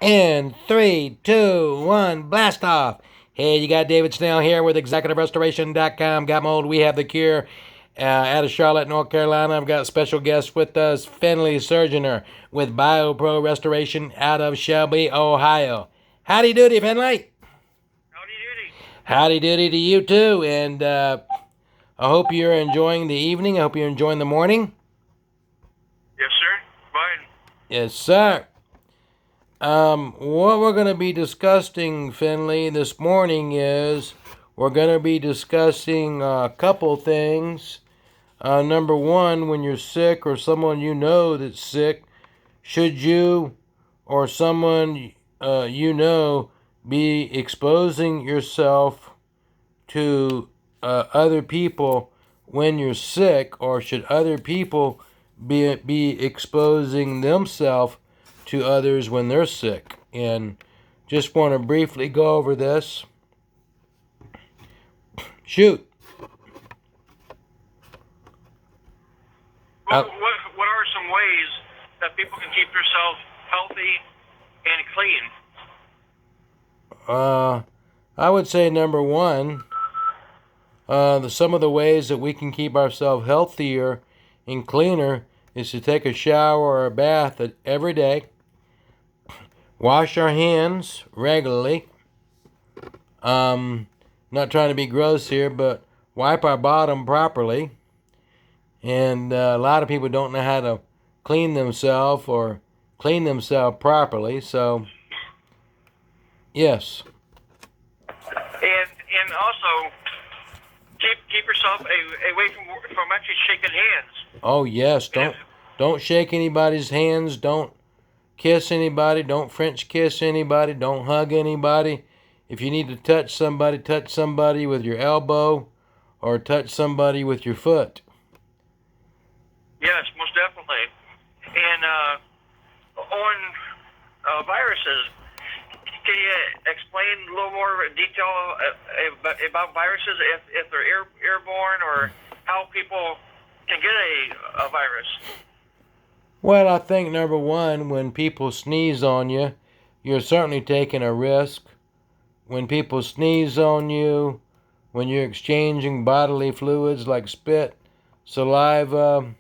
And 3, 2, 1, blast off. Hey, you got David Snell here with ExecutiveRestoration.com. Got mold, we have the cure. Out of Charlotte, North Carolina, I've got a special guest with us, Finley Surgener with BioPro Restoration out of Shelby, Ohio. Howdy doody, Finley. Howdy doody. Howdy doody to you too. And I hope you're enjoying the evening. I hope you're enjoying the morning. Yes, sir. Fine. Yes, sir. What we're going to be discussing, Finley, this morning is we're going to be discussing a couple things. Number one, when you're sick or someone you know that's sick, should you or someone you know be exposing yourself to other people when you're sick, or should other people be exposing themselves to others when they're sick? And just want to briefly go over this. Shoot. What are some ways that people can keep themselves healthy and clean? I would say number one, some of the ways that we can keep ourselves healthier and cleaner is to take a shower or a bath every day, wash our hands regularly. Not trying to be gross here, but wipe our bottom properly. And a lot of people don't know how to clean themselves or clean themselves properly. So, yes. And also keep yourself away from actually shaking hands. Oh yes. Don't shake anybody's hands. Don't kiss anybody. Don't French kiss anybody. Don't hug anybody. If you need to touch somebody with your elbow, or touch somebody with your foot. Yes, most definitely. And on viruses, can you explain a little more detail about viruses, if they're airborne, or how people can get a virus? Well, I think number one, when people sneeze on you, you're certainly taking a risk. When people sneeze on you, when you're exchanging bodily fluids like spit, saliva,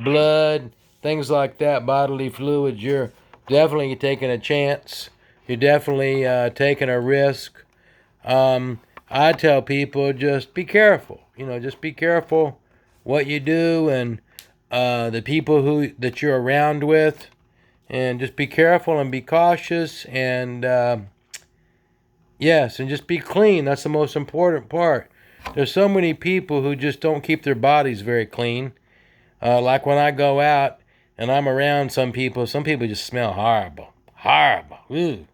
blood, things like that, bodily fluids, you're definitely taking a chance. You're definitely taking a risk. I tell people, just be careful. Just be careful what you do and the people that you're around with. And just be careful and be cautious, and yes, and just be clean. That's the most important part. There's so many people who just don't keep their bodies very clean. Like when I go out and I'm around some people just smell horrible. Horrible. Ooh.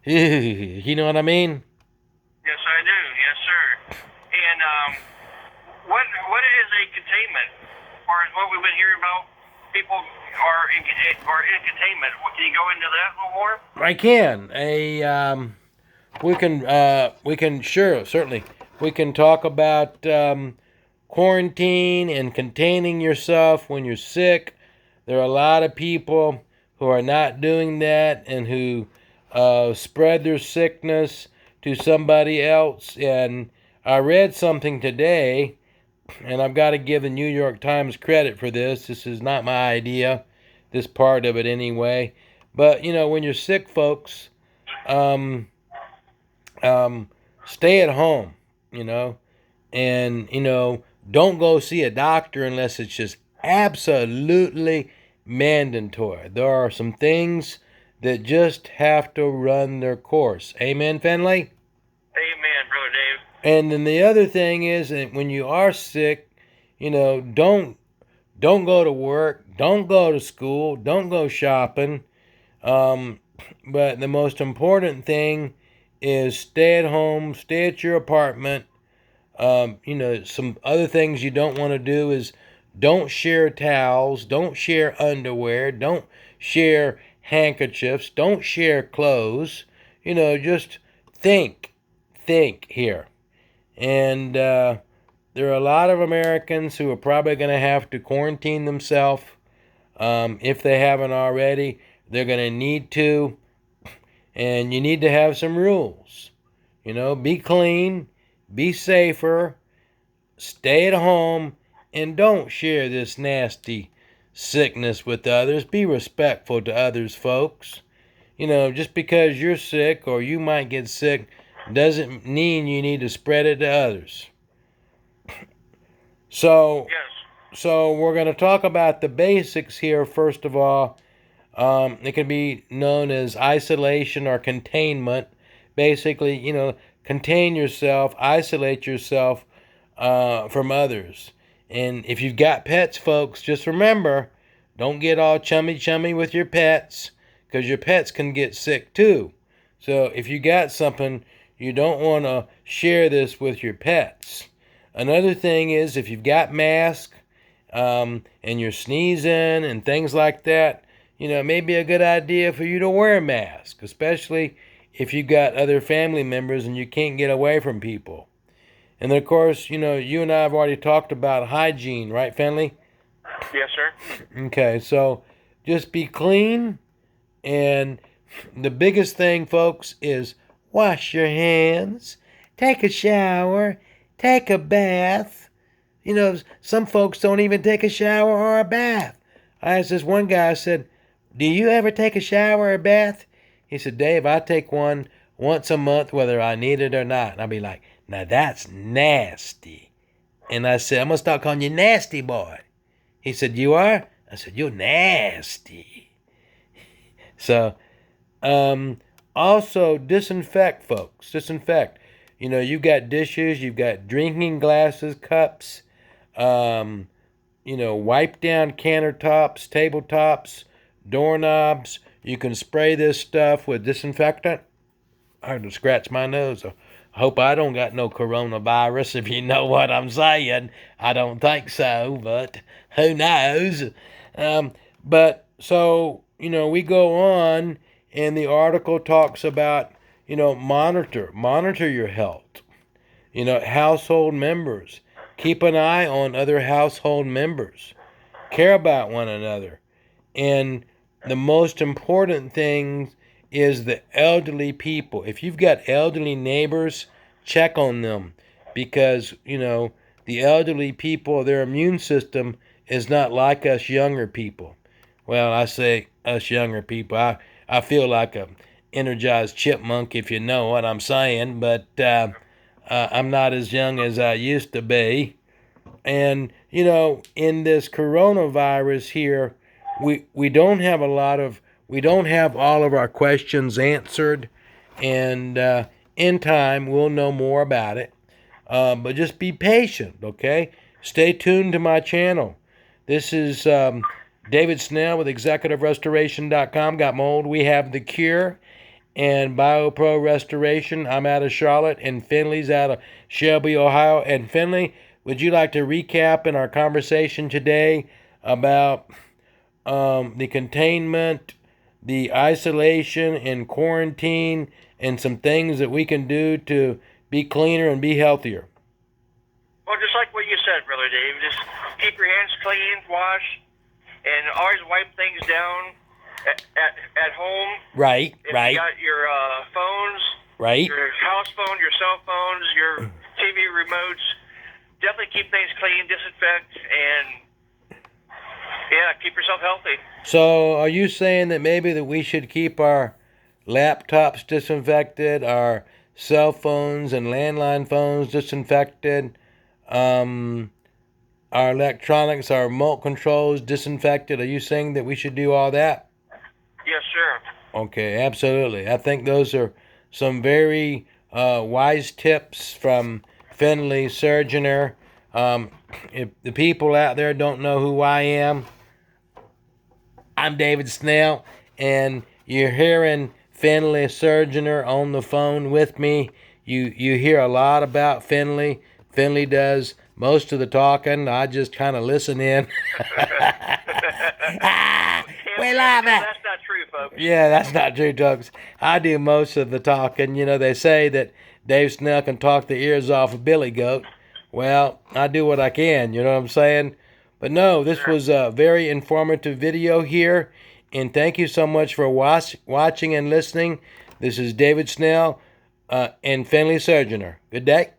Ooh. You know what I mean? Yes, I do. Yes, sir. And what is a containment? Or is what we've been hearing about? People are in containment. Can you go into that a little more? I can. We can sure, certainly. We can talk about quarantine and containing yourself when you're sick. There are a lot of people who are not doing that and who spread their sickness to somebody else. And I read something today, and I've got to give the New York Times credit for this. This is not my idea, this part of it anyway. But, when you're sick, folks, stay at home, and, don't go see a doctor unless it's just absolutely mandatory. There are some things that just have to run their course. Amen, Finley? Amen, Brother Dave. And then the other thing is that when you are sick, don't go to work, don't go to school, don't go shopping. But the most important thing is stay at home, stay at your apartment. Some other things you don't want to do is don't share towels, don't share underwear, don't share handkerchiefs, don't share clothes. Just think here. And there are a lot of Americans who are probably going to have to quarantine themselves if they haven't already. they're going to need to, and you need to have some rules. Be clean, be safer, stay at home, and don't share this nasty sickness with others. Be respectful to others, folks. Just because you're sick or you might get sick doesn't mean you need to spread it to others. So, Yes. so we're going to talk about the basics here. First of all, it can be known as isolation or containment. Basically, contain yourself, isolate yourself from others. And if you've got pets, folks, just remember, don't get all chummy with your pets, because your pets can get sick too. So if you got something, you don't want to share this with your pets. Another thing is, if you've got masks and you're sneezing and things like that, it may be a good idea for you to wear a mask, especially if you've got other family members and you can't get away from people. And then, of course, you and I have already talked about hygiene, right, Finley? Yes, sir. Okay, so just be clean. And the biggest thing, folks, is wash your hands, take a shower, take a bath. Some folks don't even take a shower or a bath. I asked this one guy, I said, do you ever take a shower or a bath? He said, Dave, I take one once a month whether I need it or not. And I'll be like, now that's nasty. And I said, I'm going to start calling you nasty boy. He said, you are? I said, you're nasty. So, also disinfect, folks. Disinfect. You've got dishes, you've got drinking glasses, cups, wipe down countertops, tabletops, doorknobs. You can spray this stuff with disinfectant. I had to scratch my nose. I hope I don't got no coronavirus, if you know what I'm saying. I don't think so, but who knows? But so, we go on, and the article talks about, monitor your health. Household members. Keep an eye on other household members. Care about one another. And the most important thing is the elderly people. If you've got elderly neighbors, check on them, because, the elderly people, their immune system is not like us younger people. Well, I say us younger people. I feel like a energized chipmunk, if you know what I'm saying, but I'm not as young as I used to be. And, in this coronavirus here, we don't have all of our questions answered, and in time we'll know more about it. But just be patient, okay? Stay tuned to my channel. This is David Snell with ExecutiveRestoration.com. Got mold, we have the cure, and BioPro Restoration. I'm out of Charlotte, and Finley's out of Shelby, Ohio. And Finley, would you like to recap in our conversation today about the containment, the isolation and quarantine, and some things that we can do to be cleaner and be healthier? Well, just like what you said, Brother Dave, just keep your hands clean, wash, and always wipe things down at home. Right, if right. You got your phones, right, your house phone, your cell phones, your TV remotes. Definitely keep things clean, disinfect, and keep yourself healthy. So, are you saying that maybe that we should keep our laptops disinfected, our cell phones and landline phones disinfected, our electronics, our remote controls disinfected? Are you saying that we should do all that? Yes, sir. Okay, absolutely. I think those are some very wise tips from Finley Surgener. If the people out there don't know who I am, I'm David Snell, and you're hearing Finley Surgener on the phone with me. You hear a lot about Finley. Finley does most of the talking. I just kind of listen in. We love it. That's not true, folks. Yeah, that's not true, folks. I do most of the talking. They say that Dave Snell can talk the ears off a billy goat. Well, I do what I can, you know what I'm saying? But no, this was a very informative video here. And thank you so much for watching and listening. This is David Snell and Finley Surgener. Good day.